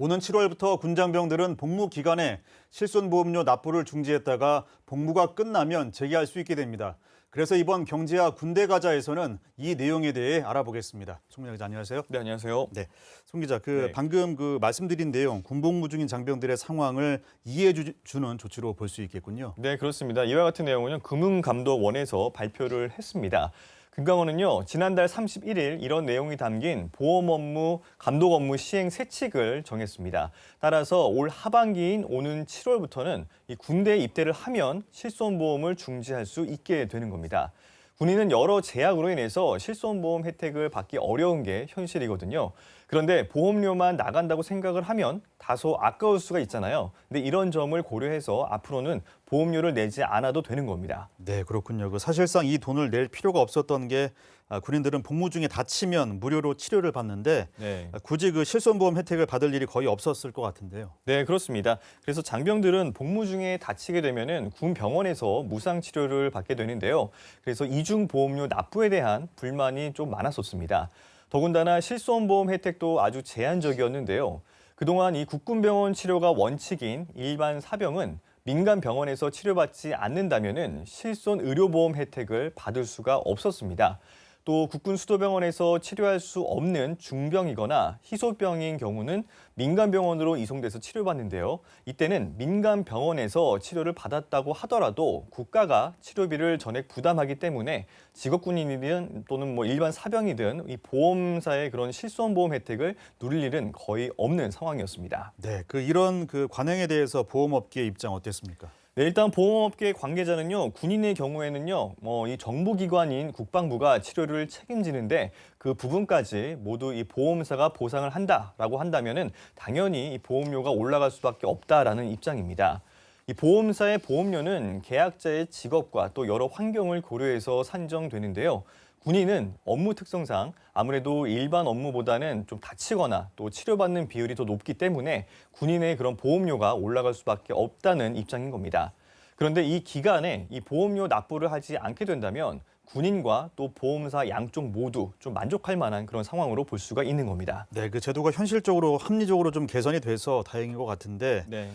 오는 7월부터 군장병들은 복무 기간에 실손보험료 납부를 중지했다가 복무가 끝나면 재개할 수 있게 됩니다. 그래서 이번 경제와 군대 가자에서는 이 내용에 대해 알아보겠습니다. 송민아 기자, 안녕하세요. 네, 안녕하세요. 네, 송 기자, 네. 방금 말씀드린 내용, 군복무 중인 장병들의 상황을 이해해 주는 조치로 볼 수 있겠군요. 네, 그렇습니다. 이와 같은 내용은 금융감독원에서 발표를 했습니다. 금감원은요, 지난달 31일 이런 내용이 담긴 보험 업무, 감독 업무 시행 세칙을 정했습니다. 따라서 올 하반기인 오는 7월부터는 이 군대에 입대를 하면 실손보험을 중지할 수 있게 되는 겁니다. 군인은 여러 제약으로 인해서 실손보험 혜택을 받기 어려운 게 현실이거든요. 그런데 보험료만 나간다고 생각을 하면 다소 아까울 수가 있잖아요. 근데 이런 점을 고려해서 앞으로는 보험료를 내지 않아도 되는 겁니다. 네, 그렇군요. 사실상 이 돈을 낼 필요가 없었던 게 군인들은 복무 중에 다치면 무료로 치료를 받는데 네. 굳이 실손보험 혜택을 받을 일이 거의 없었을 것 같은데요. 네, 그렇습니다. 그래서 장병들은 복무 중에 다치게 되면은 군 병원에서 무상 치료를 받게 되는데요. 그래서 이중 보험료 납부에 대한 불만이 좀 많았었습니다. 더군다나 실손보험 혜택도 아주 제한적이었는데요. 그동안 이 국군병원 치료가 원칙인 일반 사병은 민간 병원에서 치료받지 않는다면은 실손 의료보험 혜택을 받을 수가 없었습니다. 또 국군 수도병원에서 치료할 수 없는 중병이거나 희소병인 경우는 민간 병원으로 이송돼서 치료받는데요. 이때는 민간 병원에서 치료를 받았다고 하더라도 국가가 치료비를 전액 부담하기 때문에 직업군인이든 또는 일반 사병이든 이 보험사의 그런 실손보험 혜택을 누릴 일은 거의 없는 상황이었습니다. 네, 이런 관행에 대해서 보험업계의 입장 어땠습니까? 네, 일단 보험업계 관계자는요, 군인의 경우에는요, 이 정부기관인 국방부가 치료를 책임지는데 그 부분까지 모두 이 보험사가 보상을 한다라고 한다면은 당연히 이 보험료가 올라갈 수밖에 없다라는 입장입니다. 이 보험사의 보험료는 계약자의 직업과 또 여러 환경을 고려해서 산정되는데요. 군인은 업무 특성상 아무래도 일반 업무보다는 좀 다치거나 또 치료받는 비율이 더 높기 때문에 군인의 그런 보험료가 올라갈 수밖에 없다는 입장인 겁니다. 그런데 이 기간에 이 보험료 납부를 하지 않게 된다면 군인과 또 보험사 양쪽 모두 좀 만족할 만한 그런 상황으로 볼 수가 있는 겁니다. 네, 제도가 현실적으로 합리적으로 좀 개선이 돼서 다행인 것 같은데 네.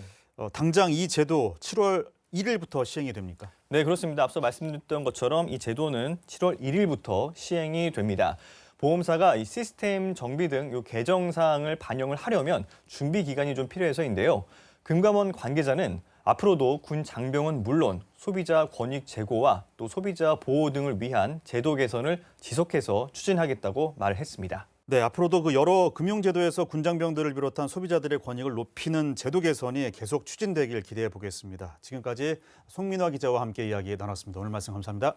당장 이 제도 7월 1일부터 시행이 됩니까? 네, 그렇습니다. 앞서 말씀드렸던 것처럼 이 제도는 7월 1일부터 시행이 됩니다. 보험사가 이 시스템 정비 등 요 개정 사항을 반영을 하려면 준비 기간이 좀 필요해서인데요. 금감원 관계자는 앞으로도 군 장병은 물론 소비자 권익 제고와 또 소비자 보호 등을 위한 제도 개선을 지속해서 추진하겠다고 말했습니다. 네, 앞으로도 여러 금융제도에서 군장병들을 비롯한 소비자들의 권익을 높이는 제도 개선이 계속 추진되길 기대해 보겠습니다. 지금까지 송민화 기자와 함께 이야기 나눴습니다. 오늘 말씀 감사합니다.